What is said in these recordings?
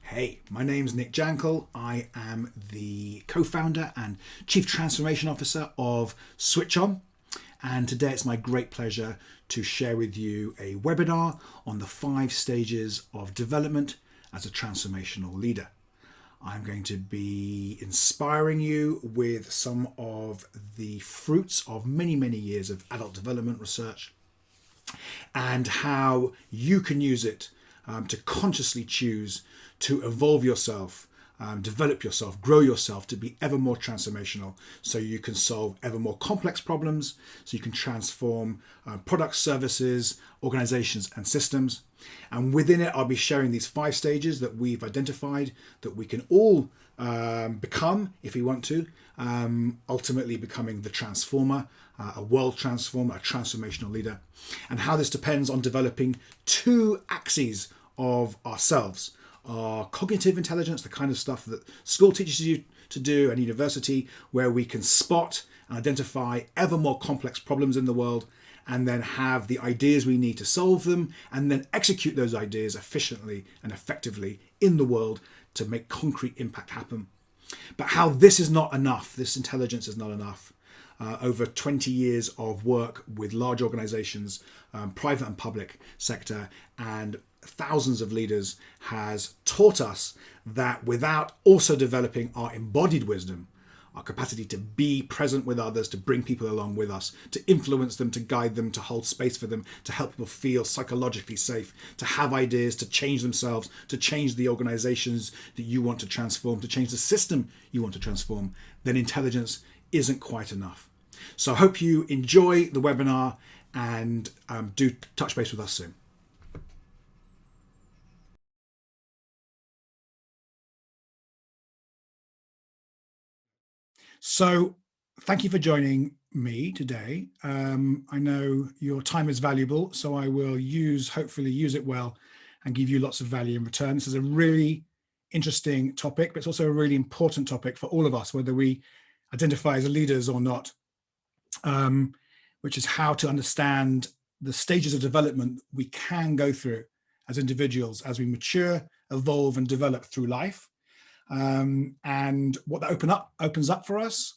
Hey, my name's Nick Jankel. I am the co-founder and Chief Transformation Officer of Switch On. And today it's my great pleasure to share with you a webinar on the 5 stages of development as a transformational leader. I'm going to be inspiring you with some of the fruits of many, many years of adult development research and how you can use it to consciously choose to evolve yourself, develop yourself, grow yourself to be ever more transformational so you can solve ever more complex problems, so you can transform products, services, organizations and systems. And within it, I'll be sharing these 5 stages that we've identified that we can all become if we want to, ultimately becoming the transformer, a world transformer, a transformational leader, and how this depends on developing 2 axes of ourselves. Our cognitive intelligence, the kind of stuff that school teaches you to do and university, where we can spot and identify ever more complex problems in the world and then have the ideas we need to solve them and then execute those ideas efficiently and effectively in the world to make concrete impact happen. But how this is not enough, this intelligence is not enough. Over 20 years of work with large organizations, private and public sector, and thousands of leaders has taught us that without also developing our embodied wisdom, our capacity to be present with others, to bring people along with us, to influence them, to guide them, to hold space for them, to help people feel psychologically safe, to have ideas, to change themselves, to change the organizations that you want to transform, to change the system you want to transform, then intelligence isn't quite enough. So I hope you enjoy the webinar and do touch base with us soon. So thank you for joining me today. I know your time is valuable, so I will hopefully use it well and give you lots of value in return. This is a really interesting topic, but it's also a really important topic for all of us, whether we identify as leaders or not, which is how to understand the stages of development we can go through as individuals as we mature, evolve, and develop through life. And what that opens up for us,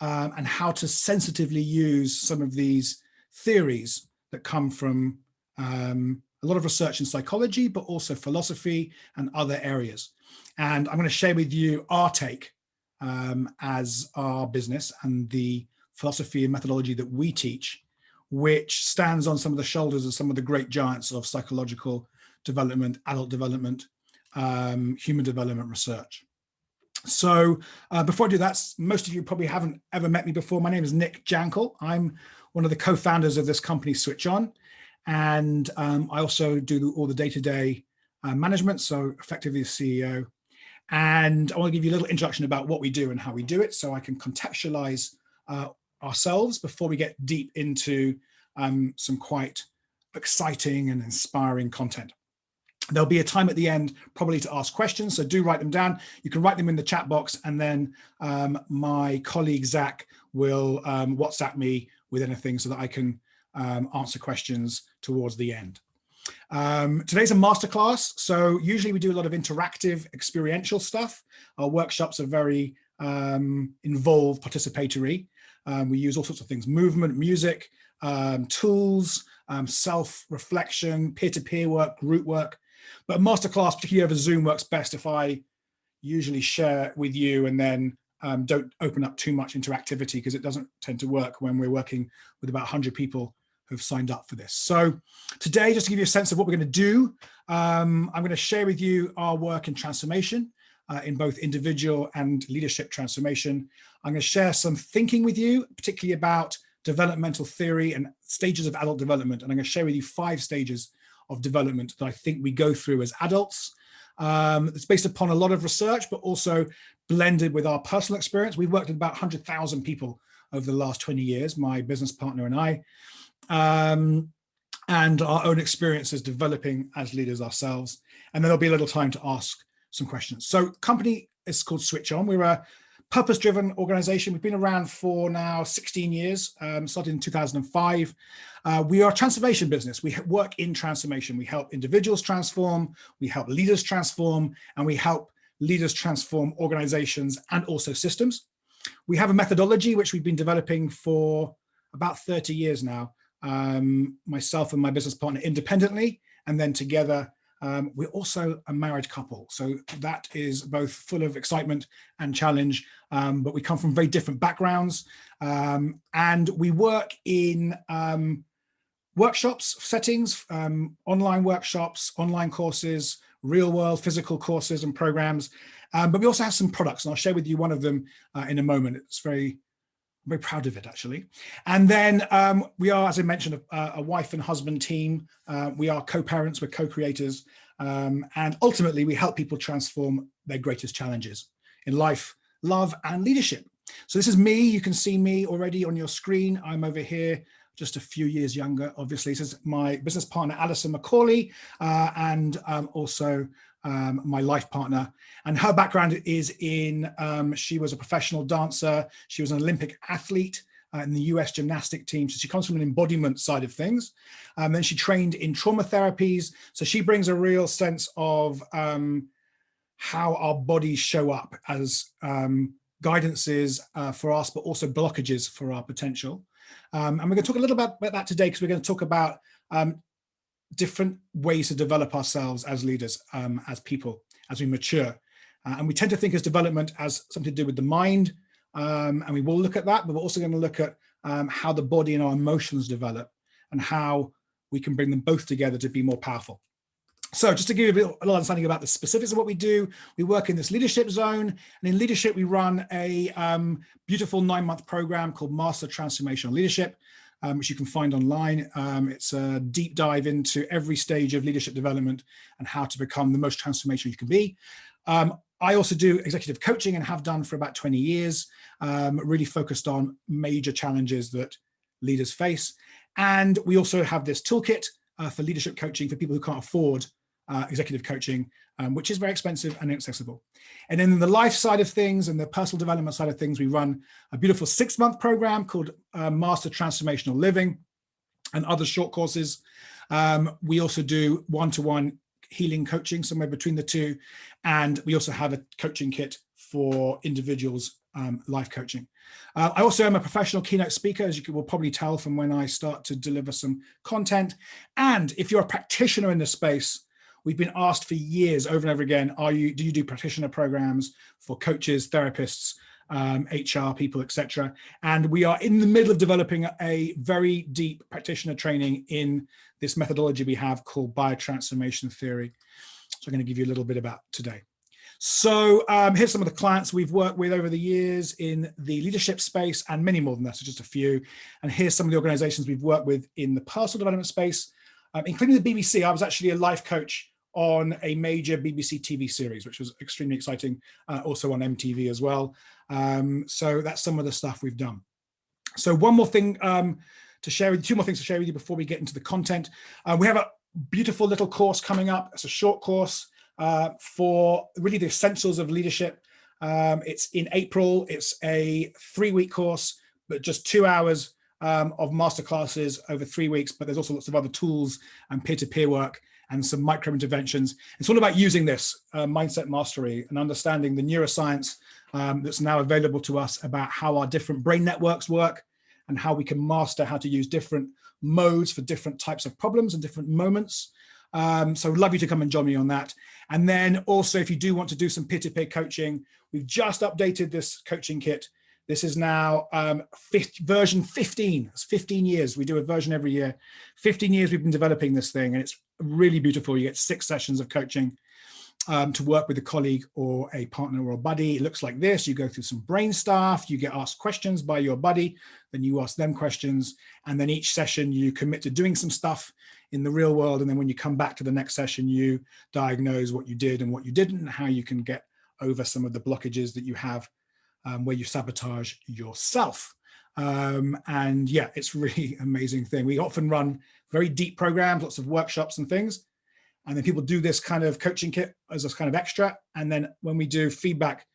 and how to sensitively use some of these theories that come from a lot of research in psychology, but also philosophy and other areas. And I'm going to share with you our take as our business and the philosophy and methodology that we teach, which stands on some of the shoulders of some of the great giants of psychological development, adult development, human development research. So before I do that, most of you probably haven't ever met me before. My name is Nick Jankel. I'm one of the co-founders of this company, Switch On. And I also do all the day-to-day management, so effectively the CEO. And I want to give you a little introduction about what we do and how we do it so I can contextualize ourselves before we get deep into some quite exciting and inspiring content. There'll be a time at the end probably to ask questions, so do write them down. You can write them in the chat box, and then my colleague Zach will WhatsApp me with anything so that I can answer questions towards the end. Today's a masterclass, so usually we do a lot of interactive experiential stuff. Our workshops are very involved, participatory. We use all sorts of things: movement, music, tools, self-reflection, peer-to-peer work, group work. But masterclass, particularly over Zoom, works best if I usually share with you and then don't open up too much interactivity, because it doesn't tend to work when we're working with about 100 people who've signed up for this. So today, just to give you a sense of what we're going to do, I'm going to share with you our work in transformation, in both individual and leadership transformation. I'm going to share some thinking with you, particularly about developmental theory and stages of adult development. And I'm going to share with you 5 stages of development that I think we go through as adults. It's based upon a lot of research, but also blended with our personal experience. We've worked with about 100,000 people over the last 20 years, my business partner and I, and our own experiences developing as leaders ourselves. And then there'll be a little time to ask some questions. So company is called Switch On. We're a purpose-driven organization. We've been around for now 16 years, started in 2005. We are a transformation business. We work in transformation. We help individuals transform, we help leaders transform, and we help leaders transform organizations and also systems. We have a methodology which we've been developing for about 30 years now, myself and my business partner independently, and then together. We're also a married couple, so that is both full of excitement and challenge, but we come from very different backgrounds, and we work in workshops settings, online workshops, online courses, real world physical courses and programs, but we also have some products, and I'll share with you one of them in a moment. I'm very proud of it, actually. And then we are, as I mentioned, a wife and husband team. We are co-parents, we're co-creators, and ultimately we help people transform their greatest challenges in life, love, and leadership. So this is me. You can see me already on your screen. I'm over here, just a few years younger, obviously. This is my business partner, Alison McCauley, and also my life partner. And her background is in, she was a professional dancer. She was an Olympic athlete in the US gymnastic team. So she comes from an embodiment side of things. Then she trained in trauma therapies. So she brings a real sense of how our bodies show up as guidances for us, but also blockages for our potential. And we're going to talk a little bit about that today, because we're going to talk about different ways to develop ourselves as leaders, as people, as we mature. And we tend to think as development as something to do with the mind, and we will look at that, but we're also going to look at how the body and our emotions develop and how we can bring them both together to be more powerful. So just to give you a little understanding about the specifics of what we do, we work in this leadership zone, and in leadership, we run a beautiful 9-month program called Master Transformational Leadership, which you can find online. It's a deep dive into every stage of leadership development and how to become the most transformational you can be. I also do executive coaching and have done for about 20 years, really focused on major challenges that leaders face. And we also have this toolkit for leadership coaching for people who can't afford executive coaching, which is very expensive and inaccessible. And then in the life side of things and the personal development side of things, we run a beautiful 6-month program called Master Transformational Living and other short courses. We also do one-to-one healing coaching, somewhere between the two. And we also have a coaching kit for individuals, life coaching. I also am a professional keynote speaker, as you will probably tell from when I start to deliver some content. And if you're a practitioner in this space, we've been asked for years over and over again, do you do practitioner programs for coaches, therapists, HR people, etc. And we are in the middle of developing a very deep practitioner training in this methodology we have called biotransformation theory. So I'm going to give you a little bit about today. So here's some of the clients we've worked with over the years in the leadership space, and many more than that, so just a few. And here's some of the organizations we've worked with in the personal development space, including the BBC. I was actually a life coach on a major BBC TV series, which was extremely exciting, also on MTV as well. So that's some of the stuff we've done. So one more thing to share with you, 2 more things to share with you before we get into the content. We have a beautiful little course coming up. It's a short course for really the essentials of leadership. It's in April. It's a 3-week course, but just 2 hours of masterclasses over 3 weeks. But there's also lots of other tools and peer-to-peer work and some micro interventions. It's all about using this mindset mastery and understanding the neuroscience that's now available to us about how our different brain networks work and how we can master how to use different modes for different types of problems and different moments. So I'd love you to come and join me on that. And then also, if you do want to do some peer-to-peer coaching, we've just updated this coaching kit. This is now version 15. It's 15 years. We do a version every year. 15 years we've been developing this thing, and it's really beautiful. You get 6 sessions of coaching to work with a colleague or a partner or a buddy. It looks like this. You go through some brain stuff. You get asked questions by your buddy. Then you ask them questions. And then each session you commit to doing some stuff in the real world. And then when you come back to the next session, you diagnose what you did and what you didn't, and how you can get over some of the blockages that you have where you sabotage yourself. And yeah, it's really amazing thing. We often run very deep programs, lots of workshops and things. And then people do this kind of coaching kit as a kind of extra. And then when we do feedback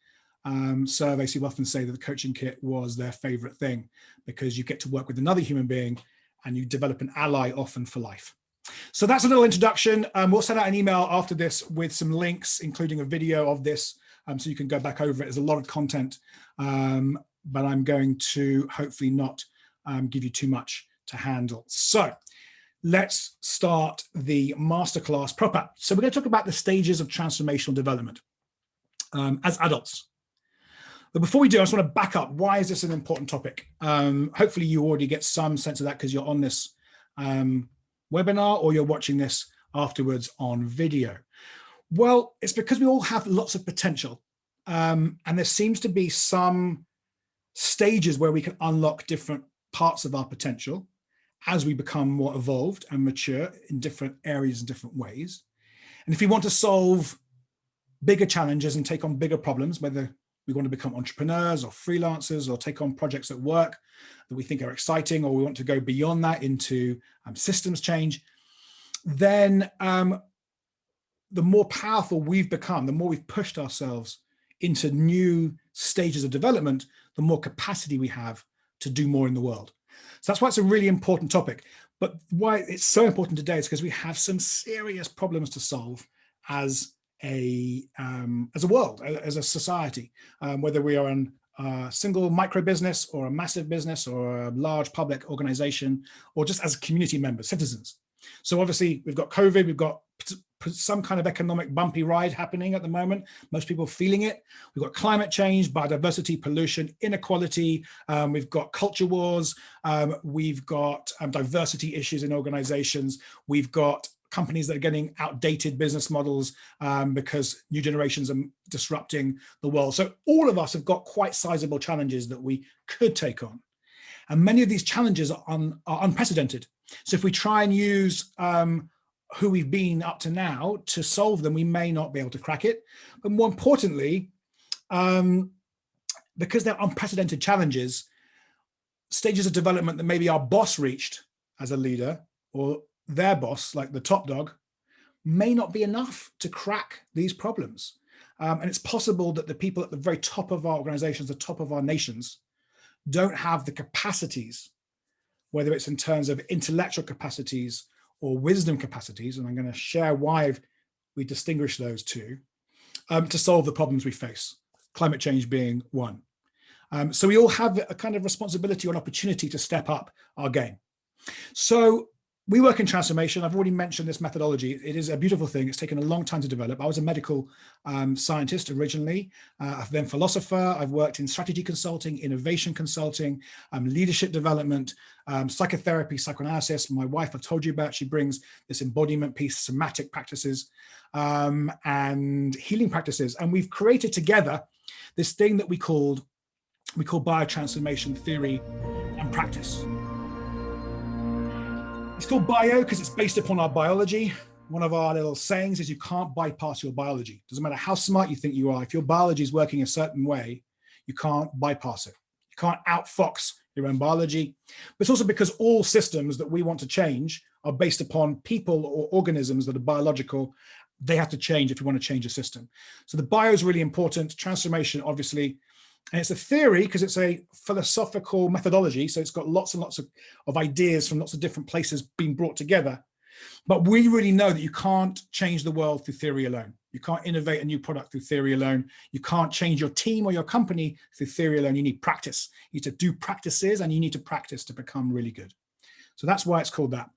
surveys, who often say that the coaching kit was their favorite thing, because you get to work with another human being and you develop an ally often for life. So that's a little introduction. We'll send out an email after this with some links, including a video of this, so you can go back over it. There's a lot of content, but I'm going to hopefully not give you too much to handle. So let's start the masterclass proper. So we're going to talk about the stages of transformational development as adults. But before we do, I just want to back up. Why is this an important topic? Hopefully you already get some sense of that because you're on this webinar, or you're watching this afterwards on video. Well, it's because we all have lots of potential, and there seems to be some stages where we can unlock different parts of our potential as we become more evolved and mature in different areas in different ways. And if we want to solve bigger challenges and take on bigger problems, whether we want to become entrepreneurs or freelancers or take on projects at work that we think are exciting, or we want to go beyond that into systems change, then the more powerful we've become, the more we've pushed ourselves into new stages of development, the more capacity we have to do more in the world. So that's why it's a really important topic. But why it's so important today is because we have some serious problems to solve as a world, as a society, whether we are a single micro business or a massive business or a large public organization, or just as community members, citizens. So obviously we've got COVID, we've got some kind of economic bumpy ride happening at the moment. Most people feeling it. We've got climate change, biodiversity, pollution, inequality. We've got culture wars. We've got diversity issues in organizations. We've got companies that are getting outdated business models because new generations are disrupting the world. So all of us have got quite sizable challenges that we could take on. And many of these challenges are unprecedented. So if we try and use who we've been up to now to solve them, we may not be able to crack it. But more importantly, because they're unprecedented challenges, stages of development that maybe our boss reached as a leader, or their boss, like the top dog, may not be enough to crack these problems. And it's possible that the people at the very top of our organizations, the top of our nations, don't have the capacities, whether it's in terms of intellectual capacities or wisdom capacities, and I'm going to share why we distinguish those two, to solve the problems we face, climate change being one. So we all have a kind of responsibility or an opportunity to step up our game. So we work in transformation. I've already mentioned this methodology. It is a beautiful thing. It's taken a long time to develop. I was a medical scientist originally, then philosopher. I've worked in strategy consulting, innovation consulting, leadership development, psychotherapy, psychoanalysis. My wife, I've told you about, she brings this embodiment piece, somatic practices, and healing practices. And we've created together this thing that we call biotransformation theory and practice. It's called bio because it's based upon our biology. One of our little sayings is you can't bypass your biology. Doesn't matter how smart you think you are. If your biology is working a certain way, you can't bypass it. You can't outfox your own biology. But it's also because all systems that we want to change are based upon people or organisms that are biological. They have to change if you want to change a system. So the bio is really important. Transformation, obviously. And it's a theory because it's a philosophical methodology. So it's got lots and lots of ideas from lots of different places being brought together. But we really know that you can't change the world through theory alone. You can't innovate a new product through theory alone. You can't change your team or your company through theory alone. You need practice. You need to do practices, and you need to practice to become really good. So that's why it's called that.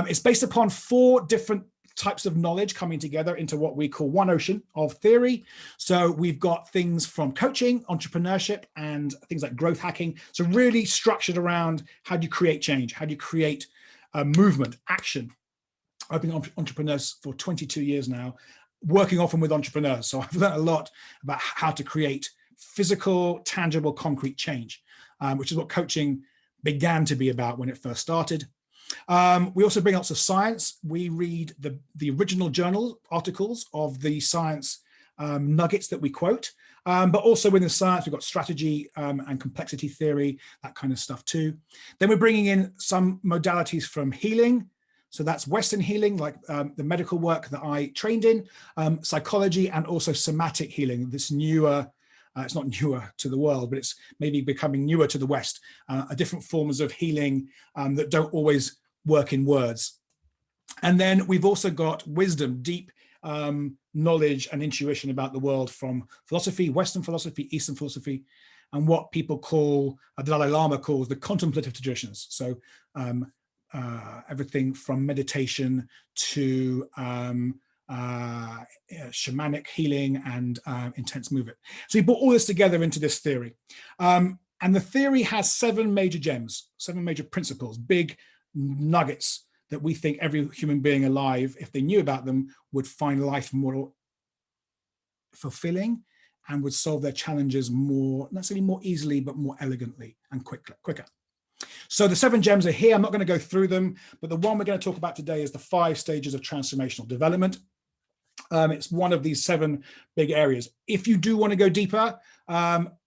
It's based upon 4 different types of knowledge coming together into what we call one ocean of theory. So we've got things from coaching, entrepreneurship, and things like growth hacking. So really structured around how do you create change? How do you create movement, action? I've been entrepreneurs for 22 years now, working often with entrepreneurs. So I've learned a lot about how to create physical, tangible, concrete change, which is what coaching began to be about when it first started. We also bring lots of science. We read the original journal articles of the science nuggets that we quote, but also within science, we've got strategy and complexity theory, that kind of stuff too. Then we're bringing in some modalities from healing. So that's Western healing, like the medical work that I trained in, psychology, and also somatic healing, this newer It's not newer to the world, but it's maybe becoming newer to the West, different forms of healing that don't always work in words. And then we've also got wisdom, deep knowledge and intuition about the world from philosophy, Western philosophy, Eastern philosophy, and what people call, the Dalai Lama calls the contemplative traditions. So everything from meditation to shamanic healing and intense movement. So he brought all this together into this theory. And the theory has 7 major gems, 7 major principles, big nuggets that we think every human being alive, if they knew about them, would find life more fulfilling and would solve their challenges more, not necessarily more easily, but more elegantly and quicker. So the 7 gems are here. I'm not going to go through them, but the one we're going to talk about today is the 5 stages of transformational development. It's one of these 7 big areas. If you do want to go deeper, one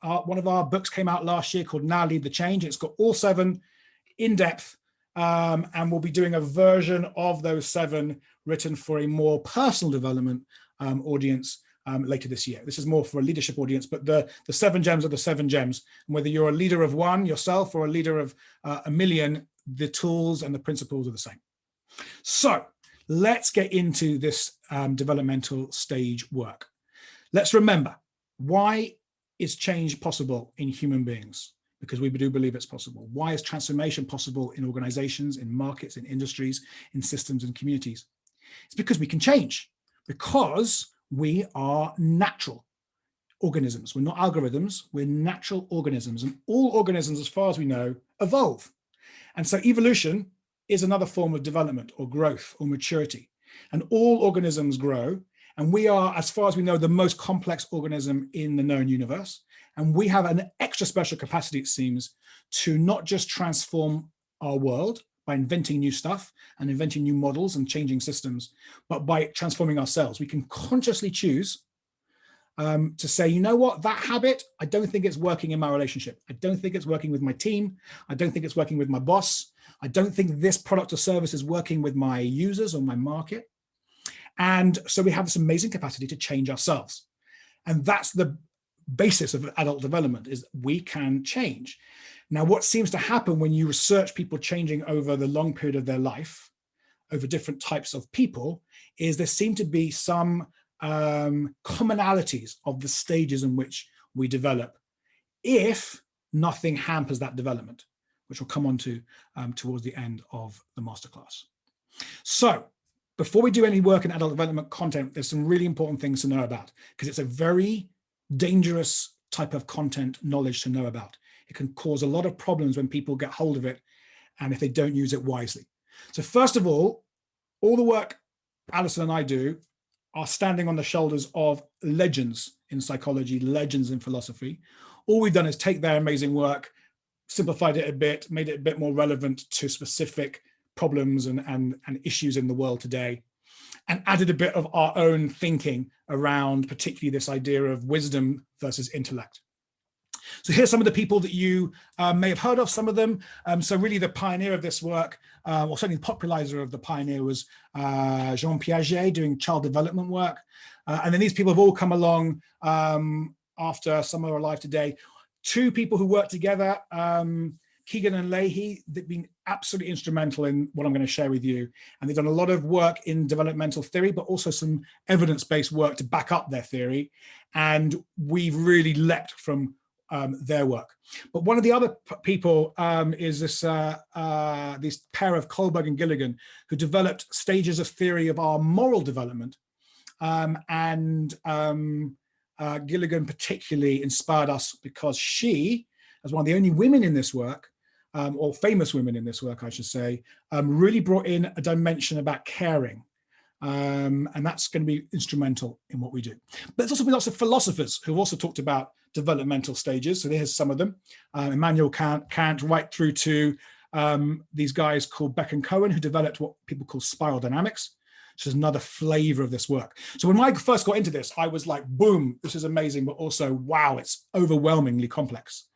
of our books came out last year called Now Lead the Change. It's got all 7 in depth, and we'll be doing a version of those 7 written for a more personal development audience later this year. This is more for a leadership audience, but the 7 gems are the 7 gems. And whether you're a leader of one yourself or a leader of a million, the tools and the principles are the same. So let's get into this developmental stage work. Let's remember, why is change possible in human beings? Because we do believe it's possible. Why is transformation possible in organizations, in markets, in industries, in systems and communities? It's because we can change, because we are natural organisms. We're not algorithms, we're natural organisms. And all organisms, as far as we know, evolve. And so evolution is another form of development or growth or maturity. And all organisms grow. And we are, as far as we know, the most complex organism in the known universe. And we have an extra special capacity, it seems, to not just transform our world by inventing new stuff and inventing new models and changing systems, but by transforming ourselves. We can consciously choose to say, you know what, that habit, I don't think it's working in my relationship. I don't think it's working with my team. I don't think it's working with my boss. I don't think this product or service is working with my users or my market. And so we have this amazing capacity to change ourselves. And that's the basis of adult development, is we can change. Now, what seems to happen when you research people changing over the long period of their life, over different types of people, is there seem to be some commonalities of the stages in which we develop, if nothing hampers that development, which we'll come on to towards the end of the masterclass. So before we do any work in adult development content, there's some really important things to know about, because it's a very dangerous type of content knowledge to know about. It can cause a lot of problems when people get hold of it and if they don't use it wisely. So first of all the work Alison and I do are standing on the shoulders of legends in psychology, legends in philosophy. All we've done is take their amazing work, simplified it a bit, made it a bit more relevant to specific problems and issues in the world today, and added a bit of our own thinking around particularly this idea of wisdom versus intellect. So here's some of the people that you may have heard of, some of them. So really the pioneer of this work, or certainly the popularizer of the pioneer, was Jean Piaget, doing child development work. And then these people have all come along after some are alive today. 2 people who worked together, Keegan and Leahy, they've been absolutely instrumental in what I'm going to share with you. And they've done a lot of work in developmental theory, but also some evidence-based work to back up their theory. And we've really leapt from their work. But one of the other people is this pair of Kohlberg and Gilligan, who developed stages of theory of our moral development. Gilligan particularly inspired us because she, as one of the only women in this work, or famous women in this work, I should say, really brought in a dimension about caring. And that's going to be instrumental in what we do. But there's also been lots of philosophers who've also talked about developmental stages. So here's some of them. Immanuel Kant, right through to these guys called Beck and Cohen, who developed what people call spiral dynamics, which is another flavor of this work. So when I first got into this, I was like, boom, this is amazing, but also, wow, it's overwhelmingly complex.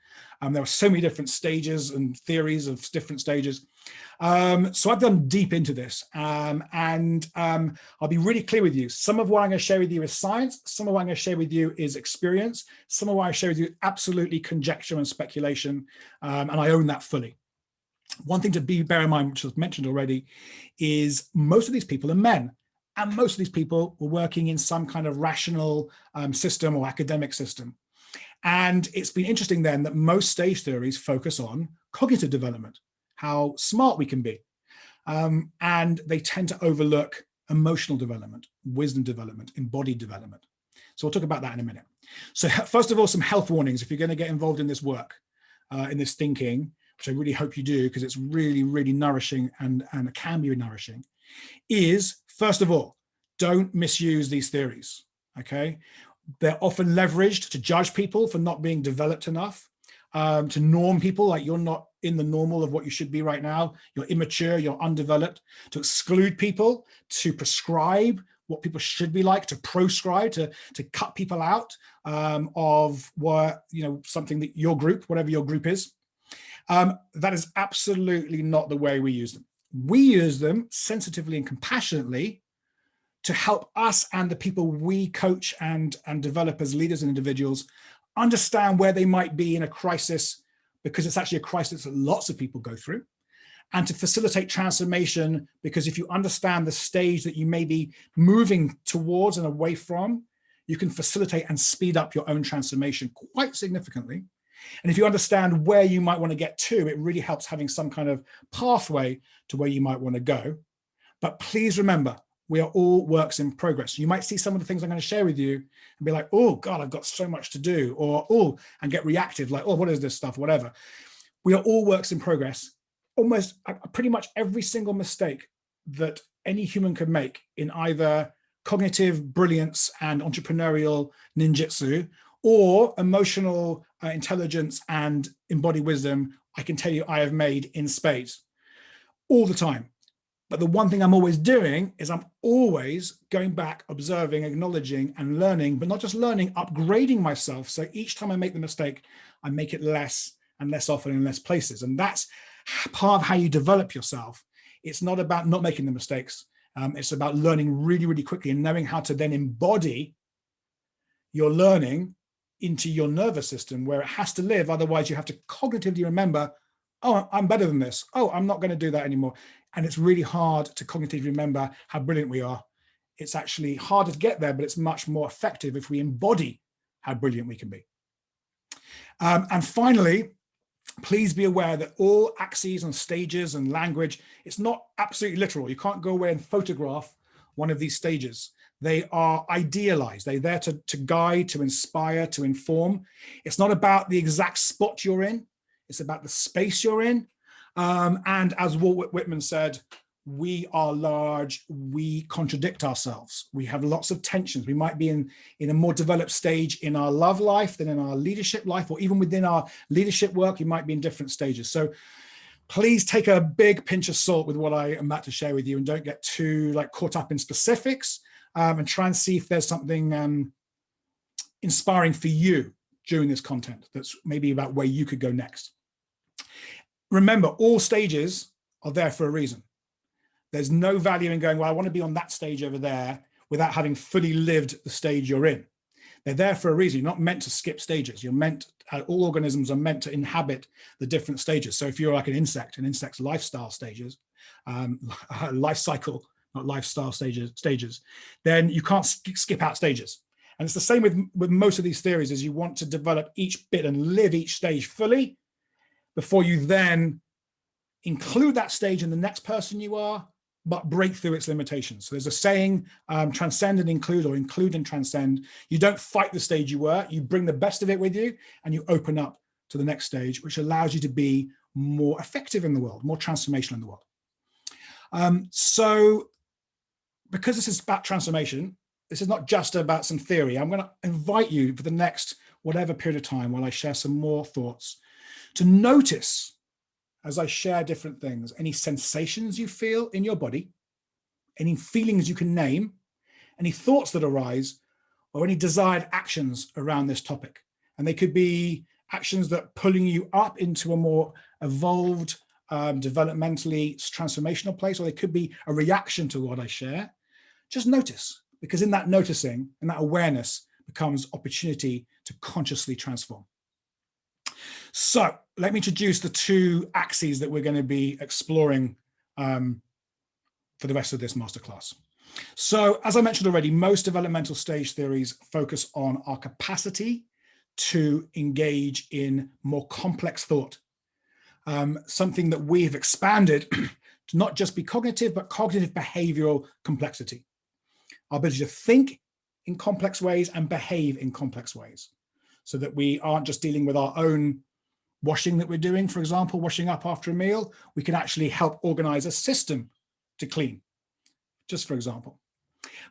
There are so many different stages and theories of different stages. So I've gone deep into this, and I'll be really clear with you. Some of what I'm going to share with you is science. Some of what I'm going to share with you is experience. Some of what I share with you absolutely conjecture and speculation, and I own that fully. One thing to bear in mind, which was mentioned already, is most of these people are men. And most of these people were working in some kind of rational system or academic system. And it's been interesting then that most stage theories focus on cognitive development, how smart we can be. And they tend to overlook emotional development, wisdom development, embodied development. So we'll talk about that in a minute. So first of all, some health warnings if you're going to get involved in this work, in this thinking, which I really hope you do because it's really, really nourishing and can be nourishing, is, first of all, don't misuse these theories, okay? They're often leveraged to judge people for not being developed enough, to norm people, like you're not in the normal of what you should be right now, you're immature, you're undeveloped, to exclude people, to prescribe what people should be like, to proscribe, to cut people out of what, something that your group, whatever your group is. That is absolutely not the way we use them. We use them sensitively and compassionately to help us and the people we coach and develop as leaders and individuals understand where they might be in a crisis, because it's actually a crisis that lots of people go through, and to facilitate transformation, because if you understand the stage that you may be moving towards and away from, you can facilitate and speed up your own transformation quite significantly. And if you understand where you might want to get to, it really helps having some kind of pathway to where you might want to go. But please remember, we are all works in progress. You might see some of the things I'm going to share with you and be like, oh God, I've got so much to do, or oh, and get reactive, like, oh, what is this stuff, whatever. We are all works in progress. Almost pretty much every single mistake that any human could make in either cognitive brilliance and entrepreneurial ninjutsu, or emotional intelligence and embodied wisdom, I can tell you I have made in spades all the time. But the one thing I'm always doing is I'm always going back, observing, acknowledging, and learning, but not just learning, upgrading myself. So each time I make the mistake, I make it less and less often in less places. And that's part of how you develop yourself. It's not about not making the mistakes. It's about learning really, really quickly and knowing how to then embody your learning into your nervous system where it has to live. Otherwise, you have to cognitively remember, oh, I'm better than this. Oh, I'm not going to do that anymore. And it's really hard to cognitively remember how brilliant we are. It's actually harder to get there, but it's much more effective if we embody how brilliant we can be. And finally, please be aware that all axes and stages and language, it's not absolutely literal. You can't go away and photograph one of these stages. They are idealized. They're there to guide, to inspire, to inform. It's not about the exact spot you're in. It's about the space you're in. And as Walt Whitman said, we are large, we contradict ourselves. We have lots of tensions. We might be in a more developed stage in our love life than in our leadership life, or even within our leadership work, you might be in different stages. So please take a big pinch of salt with what I am about to share with you, and don't get too caught up in specifics, and try and see if there's something inspiring for you during this content that's maybe about where you could go next. Remember, all stages are there for a reason. There's no value in going, well, I want to be on that stage over there without having fully lived the stage you're in. They're there for a reason. You're not meant to skip stages. You're meant, all organisms are meant to inhabit the different stages. So if you're like an insect's lifestyle stages, life cycle, not lifestyle stages, then you can't skip out stages. And it's the same with most of these theories, is you want to develop each bit and live each stage fully before you then include that stage in the next person you are, but break through its limitations. So there's a saying, transcend and include, or include and transcend. You don't fight the stage you were, you bring the best of it with you, and you open up to the next stage, which allows you to be more effective in the world, more transformational in the world. So because this is about transformation, this is not just about some theory. I'm going to invite you for the next whatever period of time while I share some more thoughts to notice, as I share different things, any sensations you feel in your body, any feelings you can name, any thoughts that arise, or any desired actions around this topic. And they could be actions that are pulling you up into a more evolved, developmentally transformational place, or they could be a reaction to what I share. Just notice, because in that noticing and that awareness becomes opportunity to consciously transform. So let me introduce the two axes that we're going to be exploring for the rest of this masterclass. So as I mentioned already, most developmental stage theories focus on our capacity to engage in more complex thought, something that we have expanded to not just be cognitive, but cognitive behavioral complexity. Our ability to think in complex ways and behave in complex ways, so that we aren't just dealing with our own washing that we're doing, for example, washing up after a meal. We can actually help organize a system to clean, just for example.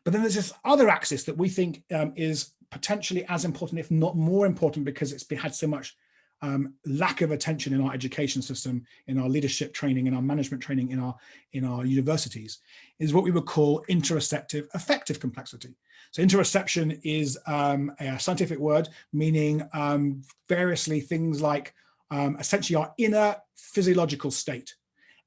But then there's this other axis that we think is potentially as important, if not more important, because it's had so much lack of attention in our education system, in our leadership training, in our management training, in our universities, is what we would call interoceptive affective complexity. So interoception is a scientific word meaning variously things like essentially our inner physiological state,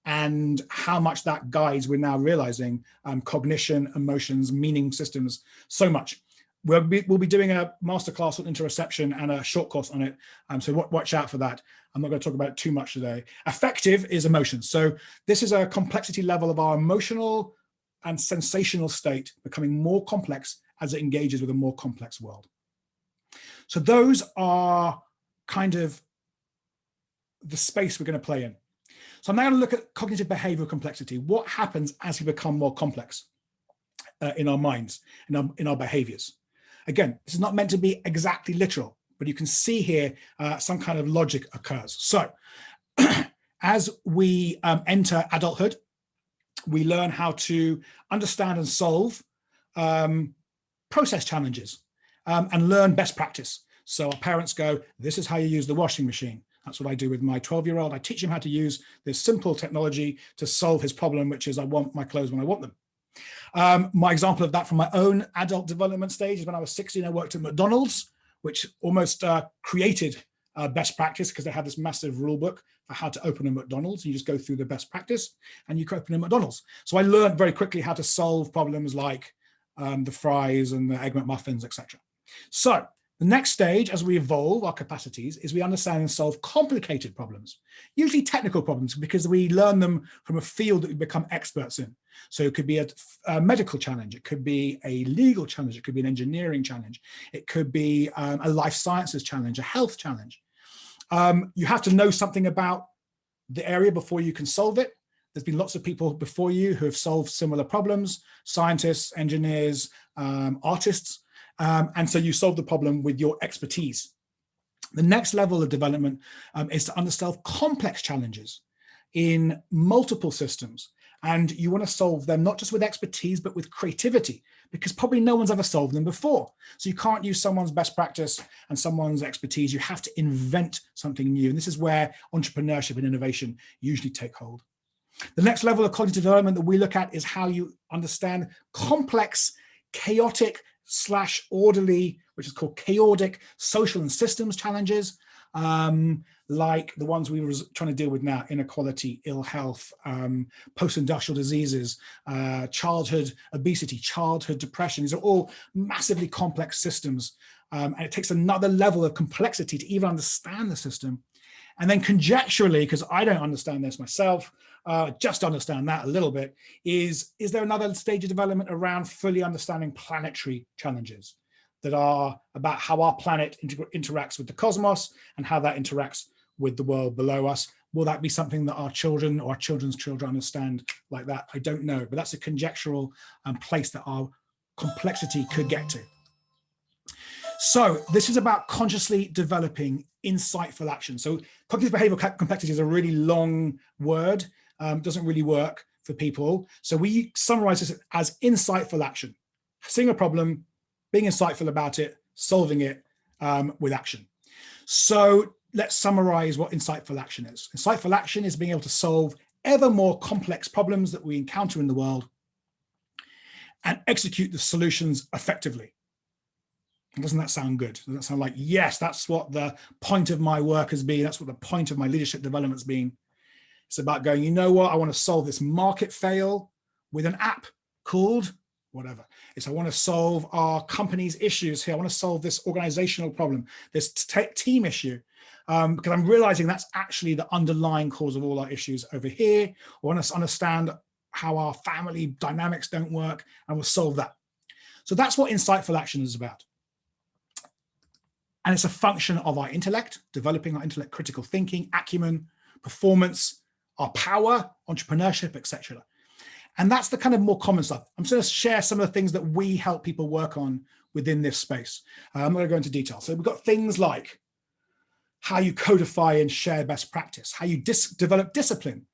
and how much that guides, we're now realizing, cognition, emotions, meaning systems, so much. We'll be doing a masterclass on interoception and a short course on it, so watch out for that. I'm not going to talk about it too much today. Affective is emotions. So this is a complexity level of our emotional and sensational state becoming more complex as it engages with a more complex world. So those are kind of the space we're going to play in. So I'm now going to look at cognitive behavioral complexity. What happens as we become more complex in our minds, in our behaviors? Again, this is not meant to be exactly literal, but you can see here some kind of logic occurs. So as we enter adulthood, we learn how to understand and solve process challenges and learn best practice. So our parents go, this is how you use the washing machine. That's what I do with my 12-year-old. I teach him how to use this simple technology to solve his problem, which is I want my clothes when I want them. My example of that from my own adult development stage is when I was 16, I worked at McDonald's, which almost created best practice, because they had this massive rule book for how to open a McDonald's. You just go through the best practice and you can open a McDonald's. So I learned very quickly how to solve problems like the fries and the Egg McMuffins, etc. So the next stage, as we evolve our capacities, is we understand and solve complicated problems, usually technical problems, because we learn them from a field that we become experts in. So it could be a medical challenge, it could be a legal challenge, it could be an engineering challenge, it could be a life sciences challenge, a health challenge. You have to know something about the area before you can solve it. There's been lots of people before you who have solved similar problems, scientists, engineers, artists. And so you solve the problem with your expertise. The next level of development is to understand complex challenges in multiple systems. And you want to solve them not just with expertise, but with creativity, because probably no one's ever solved them before. So you can't use someone's best practice and someone's expertise. You have to invent something new. And this is where entrepreneurship and innovation usually take hold. The next level of cognitive development that we look at is how you understand complex, chaotic / orderly, which is called chaotic social and systems challenges, like the ones we were trying to deal with now: inequality, ill health, post-industrial diseases, childhood obesity, childhood depression. These are all massively complex systems. And it takes another level of complexity to even understand the system. And then conjecturally, because I don't understand this myself, just understand that a little bit, is there another stage of development around fully understanding planetary challenges that are about how our planet interacts with the cosmos and how that interacts with the world below us? Will that be something that our children or our children's children understand like that? I don't know, but that's a conjectural place that our complexity could get to. So this is about consciously developing insightful action. So cognitive behavioral complexity is a really long word, doesn't really work for people. So we summarize this as insightful action: seeing a problem, being insightful about it, solving it with action. So let's summarize what insightful action is. Insightful action is being able to solve ever more complex problems that we encounter in the world and execute the solutions effectively. Doesn't that sound good? Doesn't that sound like, yes, that's what the point of my work has been, that's what the point of my leadership development has been? It's about going, you know what, I want to solve this market fail with an app called whatever. It's I want to solve our company's issues here. I want to solve this organizational problem, this team issue, because I'm realizing that's actually the underlying cause of all our issues over here. I want to understand how our family dynamics don't work, and we'll solve that. So that's what insightful action is about. And it's a function of our intellect, developing our intellect, critical thinking, acumen, performance, our power, entrepreneurship, etc. And that's the kind of more common stuff. I'm just going to share some of the things that we help people work on within this space. I'm not going to go into detail. So we've got things like how you codify and share best practice, how you develop discipline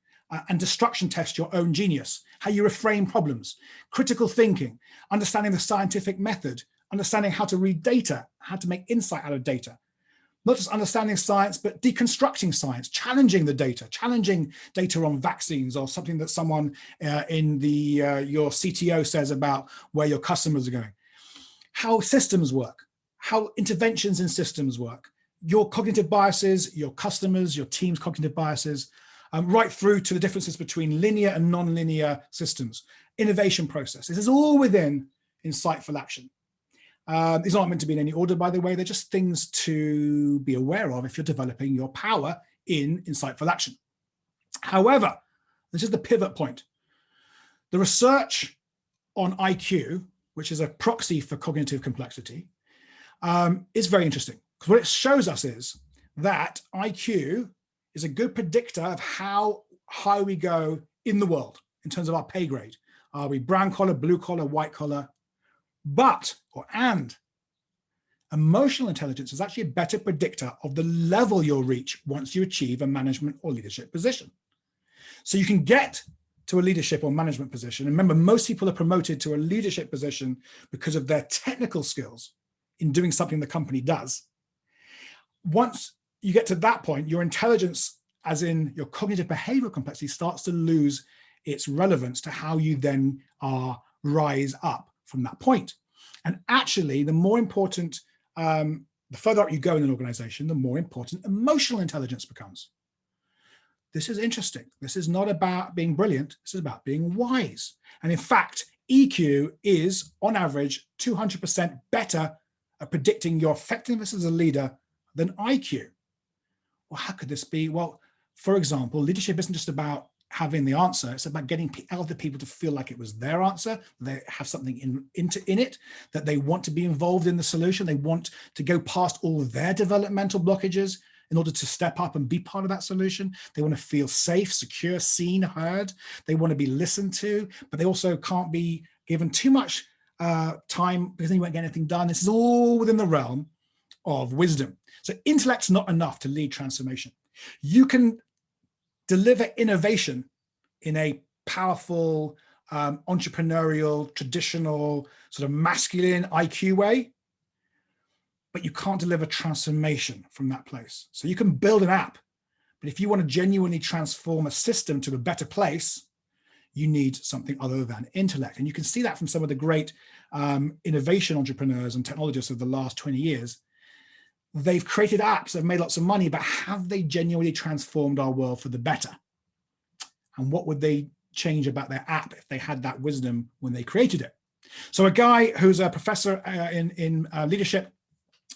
and destruction test your own genius, how you reframe problems, critical thinking, understanding the scientific method, understanding how to read data, how to make insight out of data. Not just understanding science, but deconstructing science, challenging the data, challenging data on vaccines or something that someone in your CTO says about where your customers are going. How systems work, how interventions in systems work, your cognitive biases, your customers, your team's cognitive biases, right through to the differences between linear and non-linear systems, innovation process. This is all within insightful action. These aren't meant to be in any order, by the way. They're just things to be aware of if you're developing your power in insightful action. However, this is the pivot point. The research on IQ, which is a proxy for cognitive complexity, is very interesting. Because what it shows us is that IQ is a good predictor of how high we go in the world in terms of our pay grade. Are we brown collar, blue collar, white collar? And emotional intelligence is actually a better predictor of the level you'll reach once you achieve a management or leadership position. So you can get to a leadership or management position. And remember, most people are promoted to a leadership position because of their technical skills in doing something the company does. Once you get to that point, your intelligence, as in your cognitive behavioral complexity, starts to lose its relevance to how you then rise up from that point. And actually, the more important, the further up you go in an organization, the more important emotional intelligence becomes. This is interesting. This is not about being brilliant. This is about being wise. And in fact, EQ is, on average, 200% better at predicting your effectiveness as a leader than IQ. Well, how could this be? Well, for example, leadership isn't just about having the answer. It's about getting other people to feel like it was their answer. They have something in it, that they want to be involved in the solution. They want to go past all of their developmental blockages in order to step up and be part of that solution. They want to feel safe, secure, seen, heard. They want to be listened to, but they also can't be given too much time because then you won't get anything done. This is all within the realm of wisdom. So intellect's not enough to lead transformation. You can deliver innovation in a powerful, entrepreneurial, traditional, sort of masculine IQ way, but you can't deliver transformation from that place. So you can build an app, but if you want to genuinely transform a system to a better place, you need something other than intellect. And you can see that from some of the great innovation entrepreneurs and technologists of the last 20 years. They've created apps, they've made lots of money, but have they genuinely transformed our world for the better? And what would they change about their app if they had that wisdom when they created it? So a guy who's a professor in leadership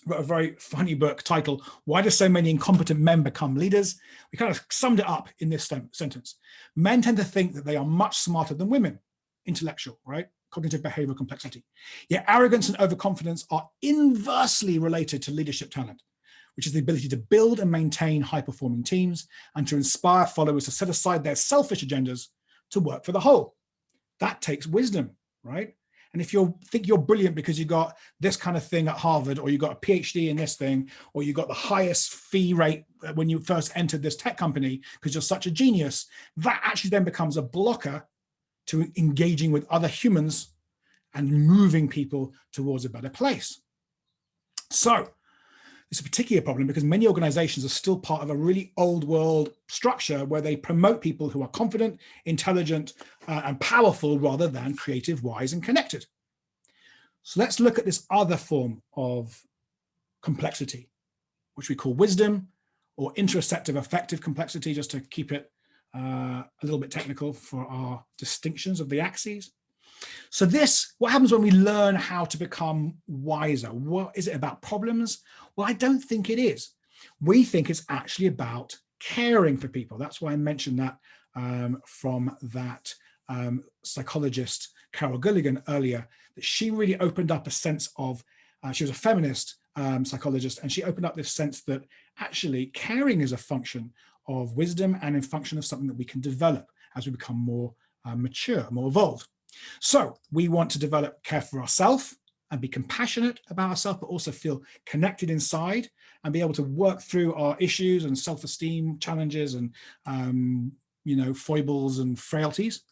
wrote a very funny book titled, "Why Do So Many Incompetent Men Become Leaders?" We kind of summed it up in this sentence. Men tend to think that they are much smarter than women, intellectual, right? Cognitive behavioral complexity. Yet arrogance and overconfidence are inversely related to leadership talent, which is the ability to build and maintain high-performing teams and to inspire followers to set aside their selfish agendas to work for the whole. That takes wisdom, right? And if you think you're brilliant because you got this kind of thing at Harvard, or you got a PhD in this thing, or you got the highest fee rate when you first entered this tech company because you're such a genius, that actually then becomes a blocker to engaging with other humans and moving people towards a better place. So it's a particular problem because many organizations are still part of a really old world structure where they promote people who are confident, intelligent, and powerful rather than creative, wise, and connected. So let's look at this other form of complexity, which we call wisdom or interoceptive affective complexity, just to keep it a little bit technical for our distinctions of the axes. So this, what happens when we learn how to become wiser? What is it about problems? Well, I don't think it is. We think it's actually about caring for people. That's why I mentioned that from that psychologist, Carol Gilligan, earlier, that she really opened up a sense of, she was a feminist psychologist, and she opened up this sense that actually caring is a function of wisdom and a function of something that we can develop as we become more mature, more evolved. So we want to develop care for ourselves and be compassionate about ourselves, but also feel connected inside and be able to work through our issues and self-esteem challenges and foibles and frailties.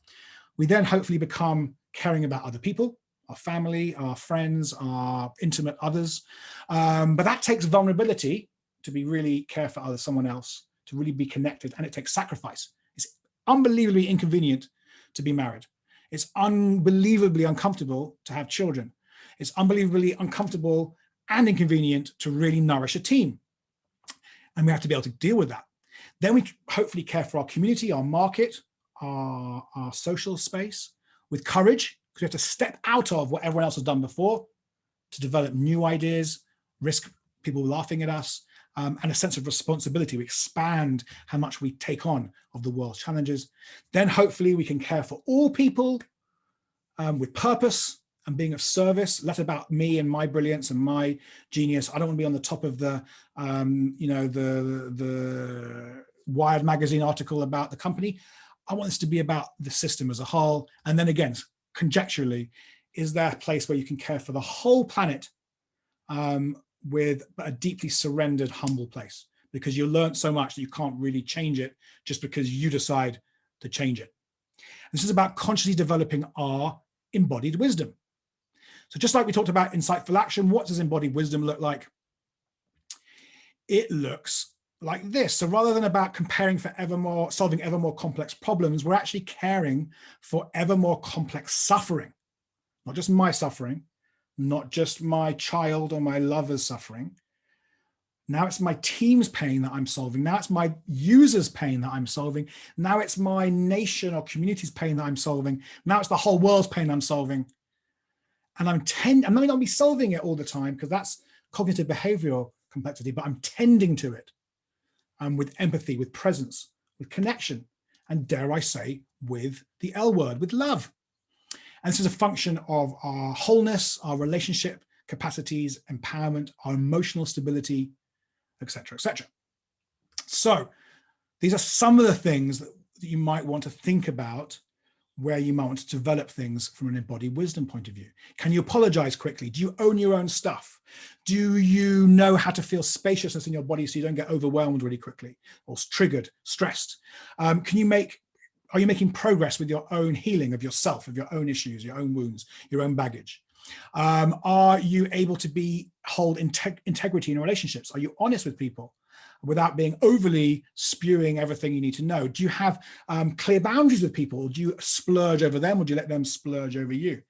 We then hopefully become caring about other people, our family, our friends, our intimate others. But that takes vulnerability to be really care for others, someone else, to really be connected, and it takes sacrifice. It's unbelievably inconvenient to be married. It's unbelievably uncomfortable to have children. It's unbelievably uncomfortable and inconvenient to really nourish a team. And we have to be able to deal with that. Then we hopefully care for our community, our market, our social space with courage, because we have to step out of what everyone else has done before to develop new ideas, risk people laughing at us, and a sense of responsibility. We expand how much we take on of the world's challenges. Then hopefully we can care for all people with purpose and being of service, less about me and my brilliance and my genius. I don't want to be on the top of the Wired magazine article about the company. I want this to be about the system as a whole. And then again, conjecturally, is there a place where you can care for the whole planet with a deeply surrendered, humble place? Because you learned so much that you can't really change it just because you decide to change it. This is about consciously developing our embodied wisdom. So just like we talked about insightful action, what does embodied wisdom look like? It looks like this. So rather than about comparing for solving ever more complex problems, we're actually caring for ever more complex suffering. Not just my suffering, not just my child or my lover's suffering. Now it's my team's pain that I'm solving. Now it's my users' pain that I'm solving. Now it's my nation or community's pain that I'm solving. Now it's the whole world's pain I'm solving. And I'm not going to be solving it all the time, because that's cognitive behavioral complexity, but I'm tending to it with empathy, with presence, with connection, and dare I say, with the L word, with love. And this is a function of our wholeness, our relationship capacities, empowerment, our emotional stability, etc., etc. So these are some of the things that you might want to think about, where you might want to develop things from an embodied wisdom point of view. Can you apologize quickly? Do you own your own stuff? Do you know how to feel spaciousness in your body so you don't get overwhelmed really quickly or triggered, stressed? Are you making progress with your own healing of yourself, of your own issues, your own wounds, your own baggage? Are you able to hold integrity in relationships? Are you honest with people without being overly spewing everything you need to know? Do you have clear boundaries with people? Or do you splurge over them, or do you let them splurge over you? Do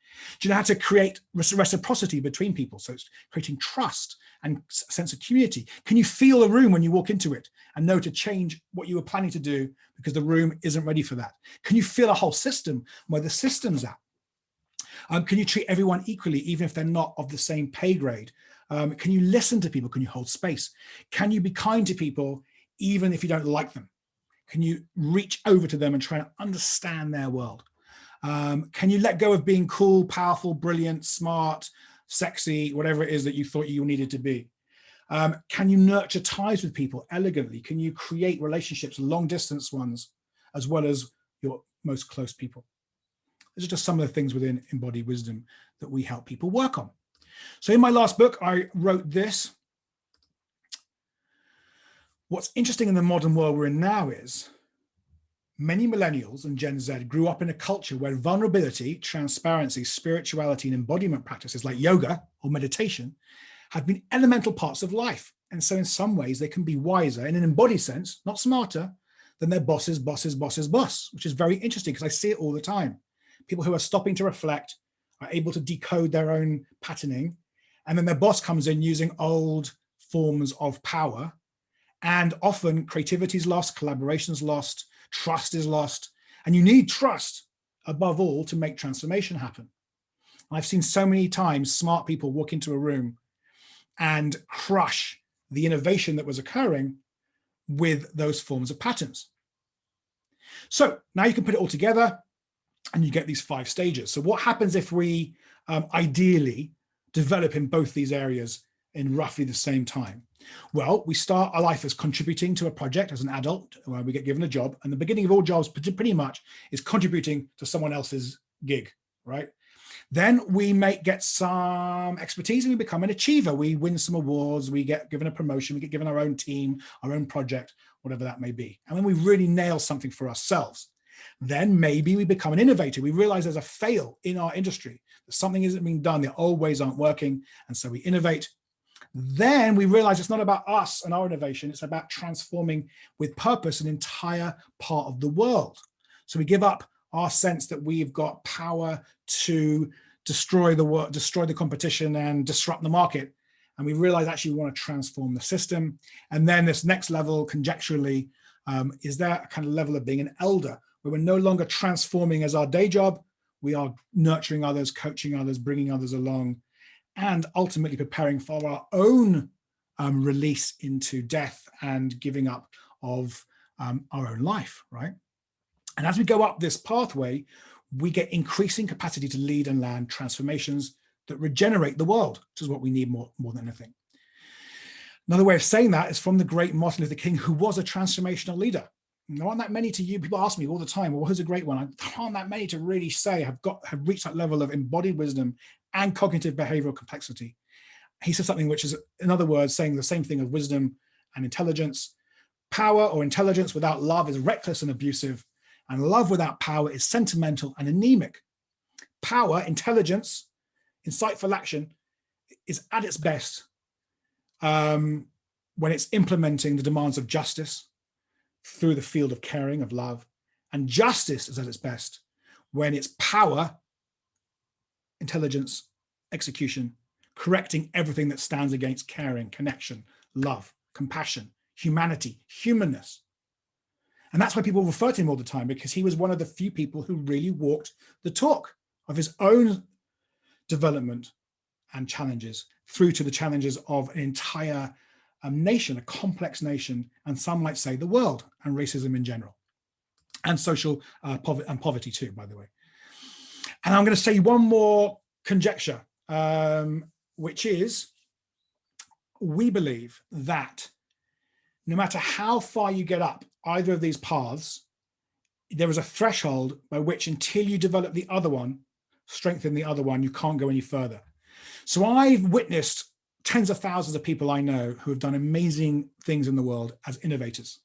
you know how to create reciprocity between people? So it's creating trust and a sense of community. Can you feel a room when you walk into it and know to change what you were planning to do because the room isn't ready for that? Can you feel a whole system where the system's at? Can you treat everyone equally, even if they're not of the same pay grade? Can you listen to people? Can you hold space? Can you be kind to people, even if you don't like them? Can you reach over to them and try to understand their world? Can you let go of being cool, powerful, brilliant, smart, sexy, whatever it is that you thought you needed to be? Can you nurture ties with people elegantly? Can you create relationships, long distance ones, as well as your most close people? These are just some of the things within embodied wisdom that we help people work on. So in my last book, I wrote this. What's interesting in the modern world we're in now is many millennials and Gen Z grew up in a culture where vulnerability, transparency, spirituality, and embodiment practices like yoga or meditation have been elemental parts of life. And so in some ways, they can be wiser in an embodied sense, not smarter, than their boss's boss, which is very interesting because I see it all the time. People who are stopping to reflect are able to decode their own patterning, and then their boss comes in using old forms of power, and often creativity's lost, collaboration's lost, trust is lost, and you need trust above all to make transformation happen. I've seen so many times smart people walk into a room and crush the innovation that was occurring with those forms of patterns. So now you can put it all together and you get these 5 stages. So what happens if we ideally develop in both these areas in roughly the same time? Well, we start our life as contributing to a project as an adult, where we get given a job, and the beginning of all jobs pretty much is contributing to someone else's gig, right? Then we get some expertise and we become an achiever. We win some awards, we get given a promotion, we get given our own team, our own project, whatever that may be. And then we really nail something for ourselves. Then maybe we become an innovator. We realize there's a fail in our industry, that something isn't being done, the old ways aren't working, and so we innovate. Then we realize it's not about us and our innovation, it's about transforming with purpose an entire part of the world. So we give up our sense that we've got power to destroy the world, destroy the competition and disrupt the market. And we realize actually we want to transform the system. And then this next level, conjecturally, is that kind of level of being an elder, where we're no longer transforming as our day job. We are nurturing others, coaching others, bringing others along, and ultimately preparing for our own release into death and giving up of our own life, right? And as we go up this pathway, we get increasing capacity to lead and land transformations that regenerate the world, which is what we need more than anything. Another way of saying that is from the great Martin Luther King, who was a transformational leader. There aren't that many to you. People ask me all the time, well, who's a great one? There aren't that many to really say have reached that level of embodied wisdom and cognitive behavioral complexity. He said something which is, in other words, saying the same thing of wisdom and intelligence. Power or intelligence without love is reckless and abusive, and love without power is sentimental and anemic. Power, intelligence, insightful action is at its best when it's implementing the demands of justice through the field of caring, of love. And justice is at its best when it's power, intelligence, execution, correcting everything that stands against caring, connection, love, compassion, humanity, humanness. And that's why people refer to him all the time, because he was one of the few people who really walked the talk of his own development and challenges through to the challenges of an entire nation, a complex nation, and some might say the world, and racism in general, and social poverty too, by the way. And I'm going to say one more conjecture, which is, we believe that no matter how far you get up either of these paths, there is a threshold by which, until you develop the other one, strengthen the other one, you can't go any further. So I've witnessed tens of thousands of people I know who have done amazing things in the world as innovators.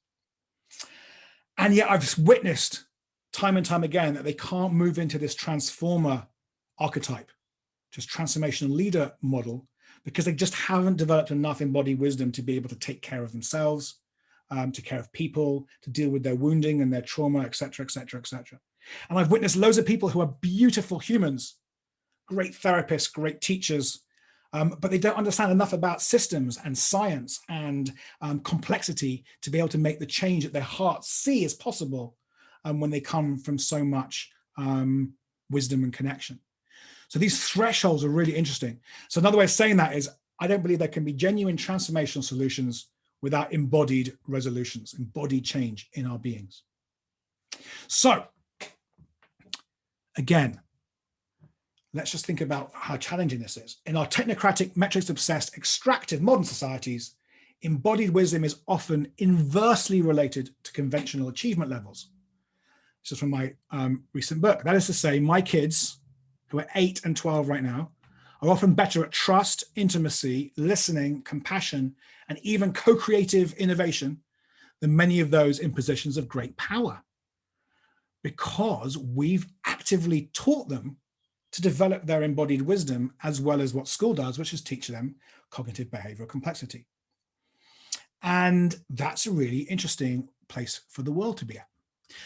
And yet I've witnessed time and time again that they can't move into this transformer archetype, just transformational leader model, because they just haven't developed enough embodied wisdom to be able to take care of themselves, to care of people, to deal with their wounding and their trauma, et cetera, et cetera, et cetera. And I've witnessed loads of people who are beautiful humans, great therapists, great teachers, but they don't understand enough about systems and science and complexity to be able to make the change that their hearts see as possible when they come from so much wisdom and connection. So these thresholds are really interesting. So another way of saying that is, I don't believe there can be genuine transformational solutions without embodied resolutions, embodied change in our beings. So again, let's just think about how challenging this is. In our technocratic, metrics-obsessed, extractive modern societies, embodied wisdom is often inversely related to conventional achievement levels. This is from my recent book. That is to say, my kids, who are 8 and 12 right now, are often better at trust, intimacy, listening, compassion, and even co-creative innovation than many of those in positions of great power, because we've actively taught them to develop their embodied wisdom, as well as what school does, which is teach them cognitive behavioral complexity. And that's a really interesting place for the world to be at.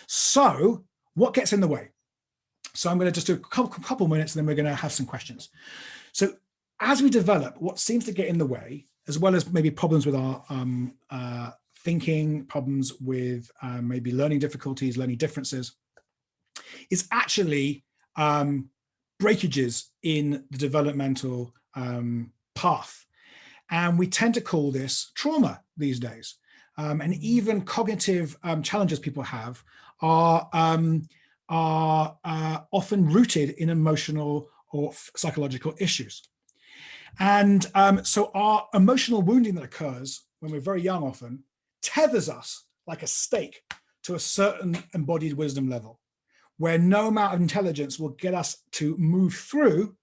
So what gets in the way? So I'm going to just do a couple minutes, and then we're going to have some questions. So as we develop, what seems to get in the way, as well as maybe problems with our thinking, problems with maybe learning difficulties, learning differences, is actually breakages in the developmental path. And we tend to call this trauma these days. And even cognitive challenges people have are often rooted in emotional or psychological issues. And so our emotional wounding that occurs when we're very young often tethers us like a stake to a certain embodied wisdom level, where no amount of intelligence will get us to move through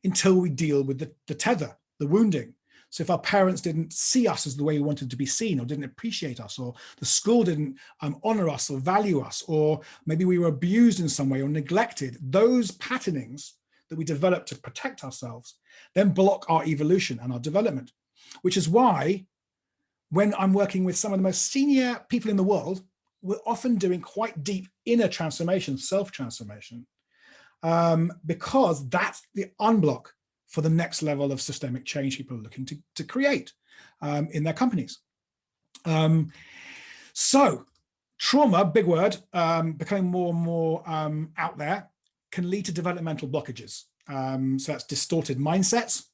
until we deal with the tether, the wounding. So if our parents didn't see us as the way we wanted to be seen, or didn't appreciate us, or the school didn't honor us or value us, or maybe we were abused in some way or neglected, those patternings that we develop to protect ourselves then block our evolution and our development, which is why when I'm working with some of the most senior people in the world, we're often doing quite deep inner transformation, self-transformation, because that's the unblock for the next level of systemic change people are looking to create in their companies. So trauma, big word, becoming more and more out there, can lead to developmental blockages. So that's distorted mindsets.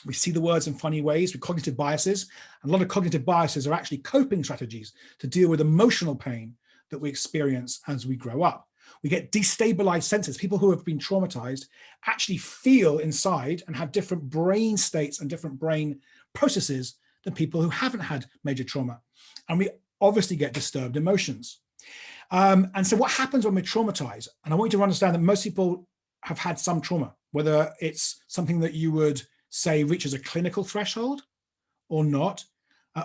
We see the words in funny ways with cognitive biases. And a lot of cognitive biases are actually coping strategies to deal with emotional pain that we experience as we grow up. We get destabilized senses. People who have been traumatized actually feel inside and have different brain states and different brain processes than people who haven't had major trauma. And we obviously get disturbed emotions. And so what happens when we're traumatized? And I want you to understand that most people have had some trauma, whether it's something that you would say reaches a clinical threshold or not.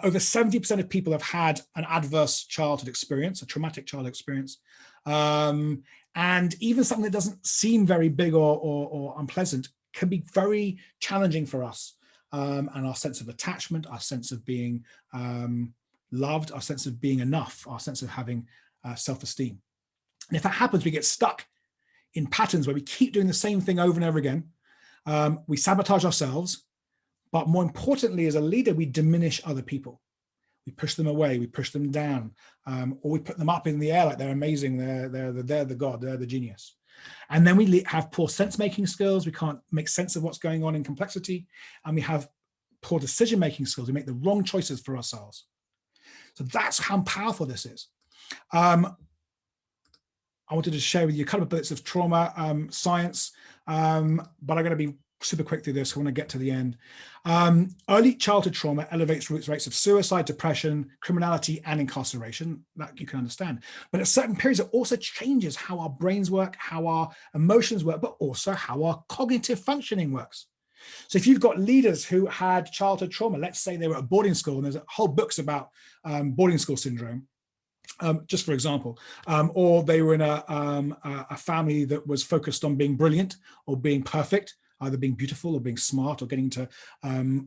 Over 70% of people have had an adverse childhood experience, a traumatic childhood experience. And even something that doesn't seem very big or unpleasant can be very challenging for us. And our sense of attachment, our sense of being loved, our sense of being enough, our sense of having self-esteem. And if that happens, we get stuck in patterns where we keep doing the same thing over and over again. We sabotage ourselves, but more importantly, as a leader, we diminish other people. We push them away, we push them down, or we put them up in the air like they're amazing, they're the god, they're the genius. And then we have poor sense-making skills. We can't make sense of what's going on in complexity, and we have poor decision-making skills. We make the wrong choices for ourselves. So that's how powerful this is. I wanted to share with you a couple of bits of trauma science, but I'm going to be super quick through this. I want to get to the end. Early childhood trauma elevates rates of suicide, depression, criminality, and incarceration. That you can understand. But at certain periods, it also changes how our brains work, how our emotions work, but also how our cognitive functioning works. So if you've got leaders who had childhood trauma, let's say they were at boarding school, and there's whole books about boarding school syndrome, just for example, or they were in a family that was focused on being brilliant or being perfect, either being beautiful or being smart or getting to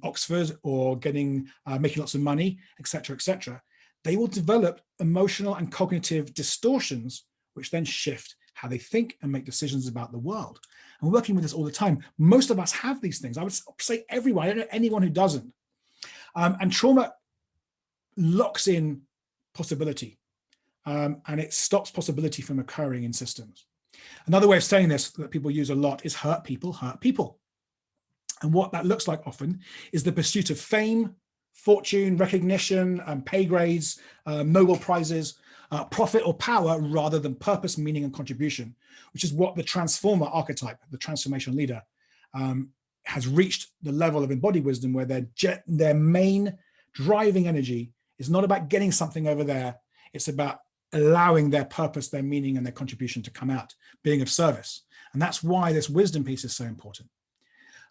Oxford or making lots of money, etc., etc. They will develop emotional and cognitive distortions, which then shift how they think and make decisions about the world. And we're working with this all the time. Most of us have these things. I would say everyone. I don't know anyone who doesn't. And trauma locks in possibility, and it stops possibility from occurring in systems. Another way of saying this that people use a lot is hurt people hurt people. And what that looks like often is the pursuit of fame, fortune, recognition, pay grades, Nobel Prizes, profit or power, rather than purpose, meaning, and contribution, which is what the transformer archetype, the transformational leader, has reached the level of embodied wisdom, where their main driving energy is not about getting something over there. It's about allowing their purpose, their meaning, and their contribution to come out, being of service. And that's why this wisdom piece is so important.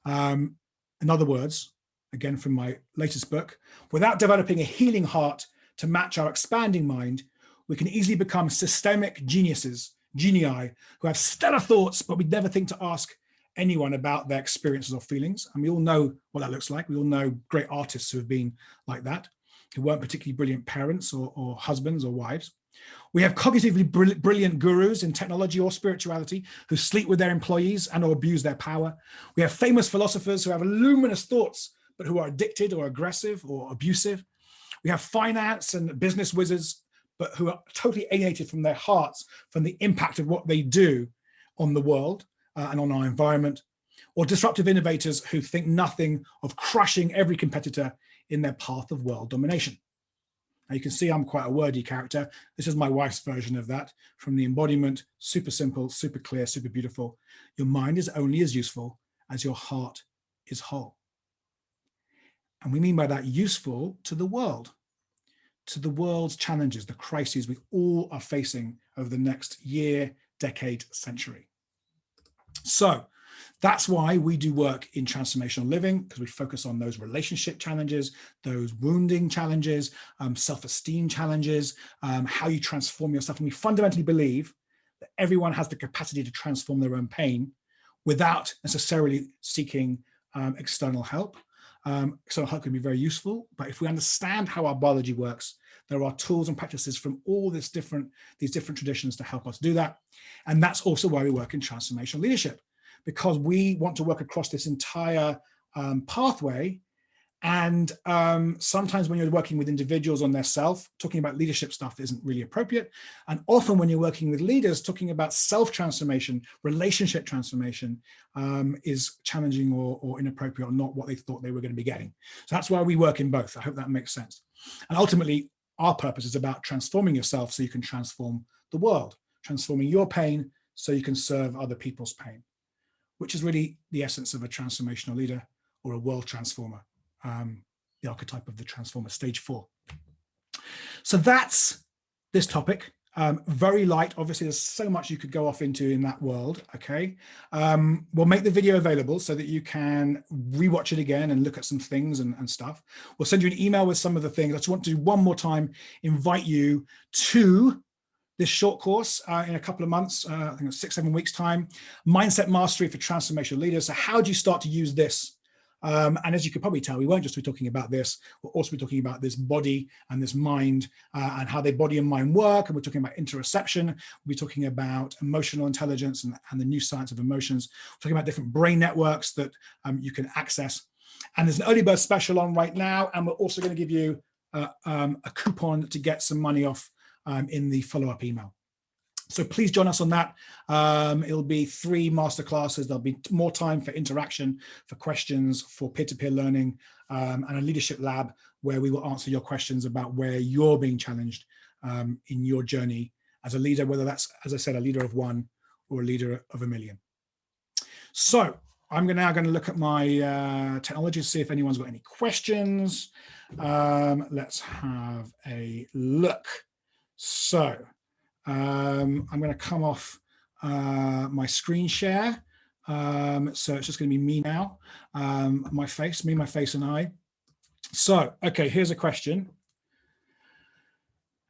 In other words, again, from my latest book, without developing a healing heart to match our expanding mind, we can easily become systemic geniuses, genii, who have stellar thoughts, but we never think to ask anyone about their experiences or feelings. And we all know what that looks like. We all know great artists who have been like that, who weren't particularly brilliant parents or husbands or wives. We have cognitively brilliant gurus in technology or spirituality who sleep with their employees and or abuse their power. We have famous philosophers who have luminous thoughts, but who are addicted or aggressive or abusive. We have finance and business wizards, but who are totally alienated from their hearts, from the impact of what they do on the world and on our environment, or disruptive innovators who think nothing of crushing every competitor in their path of world domination. Now you can see I'm quite a wordy character. This is my wife's version of that, from the embodiment: super simple, super clear, super beautiful. Your mind is only as useful as your heart is whole. And we mean by that useful to the world, to the world's challenges, the crises we all are facing over the next year, decade, century. So that's why we do work in transformational living, because we focus on those relationship challenges, those wounding challenges, self-esteem challenges, how you transform yourself. And we fundamentally believe that everyone has the capacity to transform their own pain without necessarily seeking external help. External help can be very useful, but if we understand how our biology works, there are tools and practices from all these different traditions to help us do that. And that's also why we work in transformational leadership, because we want to work across this entire pathway. And sometimes when you're working with individuals on their self, talking about leadership stuff isn't really appropriate. And often when you're working with leaders, talking about self-transformation, relationship transformation is challenging or inappropriate, or not what they thought they were going to be getting. So that's why we work in both. I hope that makes sense. And ultimately, our purpose is about transforming yourself so you can transform the world, transforming your pain so you can serve other people's pain, which is really the essence of a transformational leader or a world transformer. The archetype of the transformer, stage 4. So that's this topic. Very light. Obviously, there's so much you could go off into in that world. Okay. We'll make the video available so that you can rewatch it again and look at some things and stuff. We'll send you an email with some of the things. I just want to one more time invite you to this short course in a couple of months, I think it's 6-7 weeks time, Mindset Mastery for Transformational Leaders. So how do you start to use this? And as you could probably tell, we won't just be talking about this, we'll also be talking about this body and this mind and how their body and mind work. And we're talking about interoception. We'll be talking about emotional intelligence and the new science of emotions. We're talking about different brain networks that you can access. And there's an early bird special on right now. And we're also going to give you a coupon to get some money off in the follow-up email. So please join us on that. It'll be 3 masterclasses. There'll be more time for interaction, for questions, for peer-to-peer learning, and a leadership lab where we will answer your questions about where you're being challenged in your journey as a leader, whether that's, as I said, a leader of 1 or a leader of 1 million. So I'm now going to look at my technology to see if anyone's got any questions. Let's have a look. So I'm going to come off my screen share. So it's just going to be me now, my face, and I. So, okay, here's a question.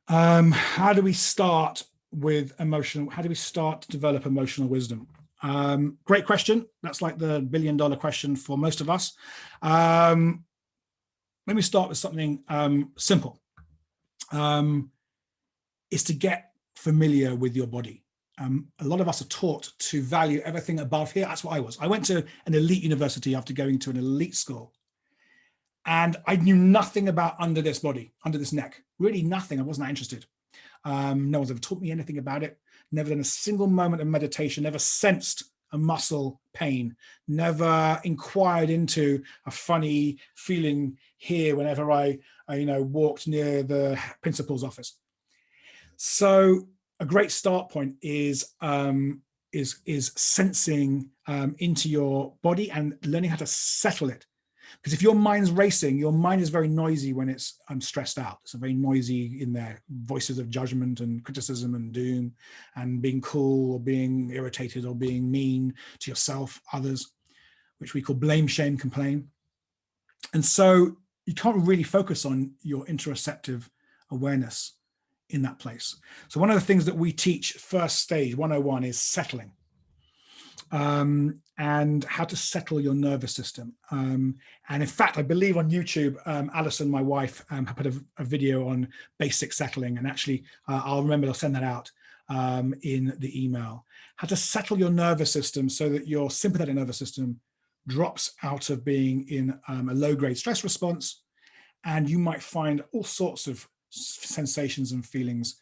How do we start with emotional? How do we start to develop emotional wisdom? Great question. That's like the billion-dollar question for most of us. Let me start with something simple. Is to get familiar with your body. A lot of us are taught to value everything above here. That's what I was. I went to an elite university after going to an elite school. And I knew nothing about under this body, under this neck. Really nothing. I wasn't that interested. No one's ever taught me anything about it. Never done a single moment of meditation. Never sensed a muscle pain. Never inquired into a funny feeling here whenever I walked near the principal's office. So a great start point is sensing into your body and learning how to settle it. Because if your mind's racing, your mind is very noisy when it's stressed out. It's very noisy in there, voices of judgment and criticism and doom and being cool or being irritated or being mean to yourself, others, which we call blame, shame, complain. And so you can't really focus on your interoceptive awareness in that place. So one of the things that we teach first stage 101 is settling. And how to settle your nervous system. And in fact, I believe on YouTube, Alison, my wife, put a video on basic settling. And actually, I'll send that out in the email. How to settle your nervous system so that your sympathetic nervous system drops out of being in a low-grade stress response and you might find all sorts of sensations and feelings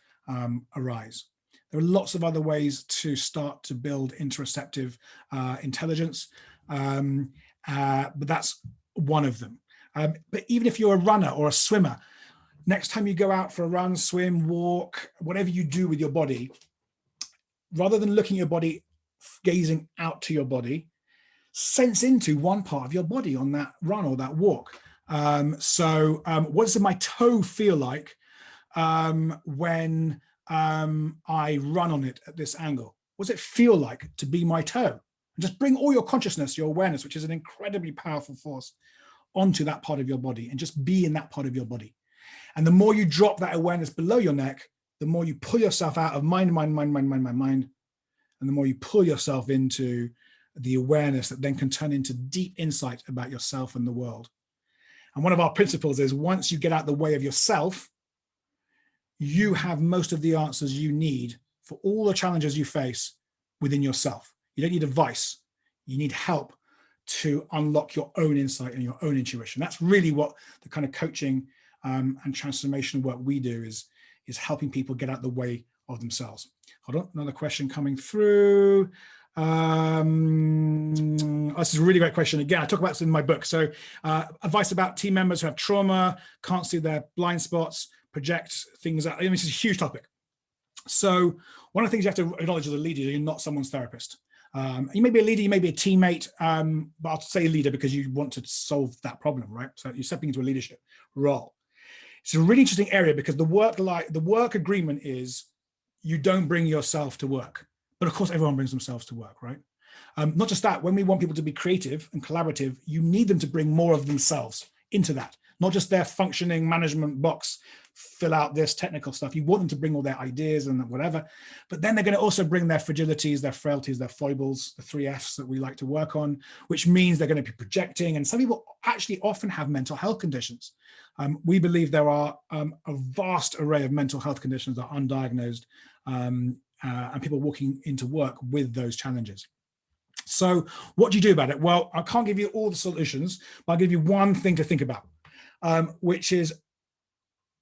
arise. There are lots of other ways to start to build interoceptive intelligence, but that's one of them. But even if you're a runner or a swimmer, next time you go out for a run, swim, walk, whatever you do with your body, rather than looking at your body, gazing out to your body, sense into one part of your body on that run or that walk. What does my toe feel like when I run on it at this angle? What does it feel like to be my toe? And just bring all your consciousness, your awareness, which is an incredibly powerful force, onto that part of your body, and just be in that part of your body. And the more you drop that awareness below your neck, the more you pull yourself out of mind, and the more you pull yourself into the awareness that then can turn into deep insight about yourself and the world. And one of our principles is, once you get out the way of yourself, you have most of the answers you need for all the challenges you face within yourself. You don't need advice. You need help to unlock your own insight and your own intuition. That's really what the kind of coaching and transformational work we do is helping people get out the way of themselves. Hold on, another question coming through. This is a really great question. Again, I talk about this in my book. So advice about team members who have trauma, can't see their blind spots, project things out. I mean, this is a huge topic. So one of the things you have to acknowledge as a leader, you're not someone's therapist. You may be a leader, you may be a teammate, but I'll say leader because you want to solve that problem, right? So you're stepping into a leadership role. It's a really interesting area because the work agreement is you don't bring yourself to work. But of course, everyone brings themselves to work, right? Not just that, when we want people to be creative and collaborative, you need them to bring more of themselves into that, not just their functioning management box, fill out this technical stuff. You want them to bring all their ideas and whatever, but then they're going to also bring their fragilities, their frailties, their foibles, the 3 Fs that we like to work on, which means they're going to be projecting. And some people actually often have mental health conditions. We believe there are a vast array of mental health conditions that are undiagnosed, and people walking into work with those challenges. So what do you do about it? Well, I can't give you all the solutions, but I'll give you one thing to think about, which is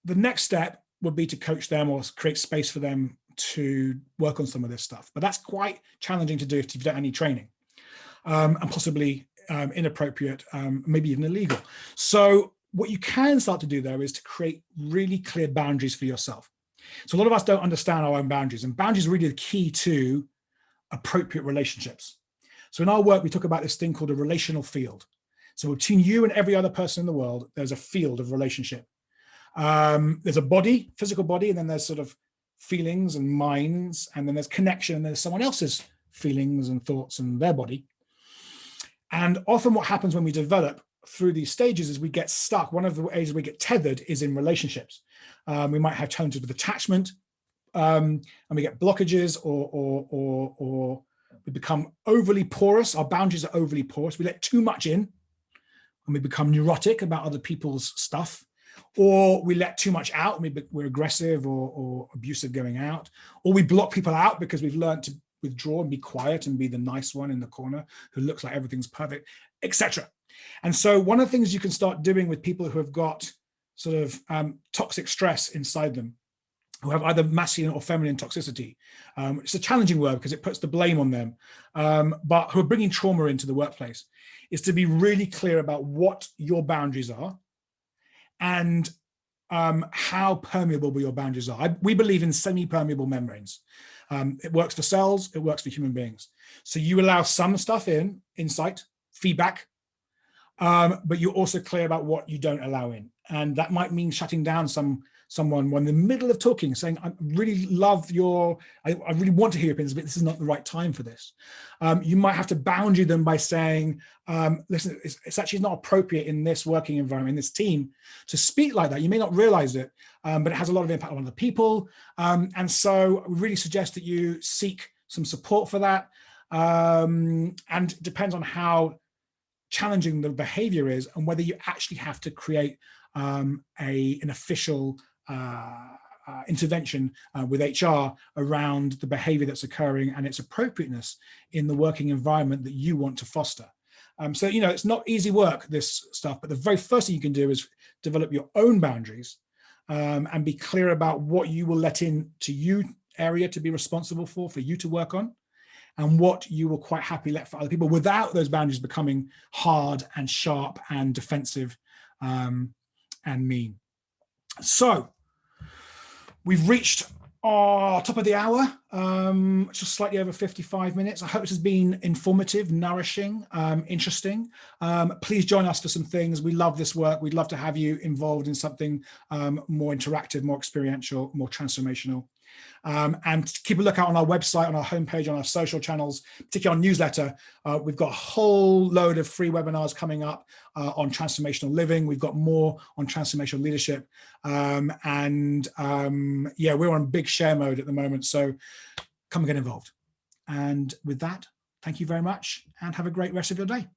the next step would be to coach them or create space for them to work on some of this stuff. But that's quite challenging to do if you don't have any training, and possibly inappropriate, maybe even illegal. So what you can start to do there is to create really clear boundaries for yourself. So a lot of us don't understand our own boundaries, and boundaries are really the key to appropriate relationships. So in our work, we talk about this thing called a relational field. So between you and every other person in the world, there's a field of relationship. There's a body, physical body, and then there's sort of feelings and minds, and then there's connection, and there's someone else's feelings and thoughts and their body. And often what happens when we develop through these stages is we get stuck. One of the ways we get tethered is in relationships. We might have challenges with attachment, and we get blockages, or we become overly porous. Our boundaries are overly porous. We let too much in, and we become neurotic about other people's stuff. Or we let too much out, and we're aggressive or abusive going out. Or we block people out because we've learned to withdraw and be quiet and be the nice one in the corner who looks like everything's perfect, etc. And so one of the things you can start doing with people who have got sort of toxic stress inside them, who have either masculine or feminine toxicity, it's a challenging word because it puts the blame on them, but who are bringing trauma into the workplace, is to be really clear about what your boundaries are and how permeable your boundaries are. We believe in semi-permeable membranes. It works for cells, it works for human beings. So you allow some stuff in, insight, feedback, but you're also clear about what you don't allow in. And that might mean shutting down someone when in the middle of talking, saying, I really love I really want to hear your opinions, but this is not the right time for this. You might have to boundary them by saying, listen, it's actually not appropriate in this working environment, in this team, to speak like that. You may not realize it, but it has a lot of impact on other people. And so we really suggest that you seek some support for that. And it depends on how challenging the behavior is and whether you actually have to create an official intervention with HR around the behavior that's occurring and its appropriateness in the working environment that you want to foster. So, you know, it's not easy work, this stuff, but the very first thing you can do is develop your own boundaries, and be clear about what you will let in to you area to be responsible for you to work on, and what you will quite happily let for other people without those boundaries becoming hard and sharp and defensive, and mean. So we've reached our top of the hour, just slightly over 55 minutes. I hope this has been informative, nourishing, interesting. Please join us for some things. We love this work. We'd love to have you involved in something more interactive, more experiential, more transformational. And keep a lookout on our website, on our homepage, on our social channels, particularly our newsletter. We've got a whole load of free webinars coming up on transformational living. We've got more on transformational leadership. Yeah, we're on big share mode at the moment. So come and get involved. And with that, thank you very much and have a great rest of your day.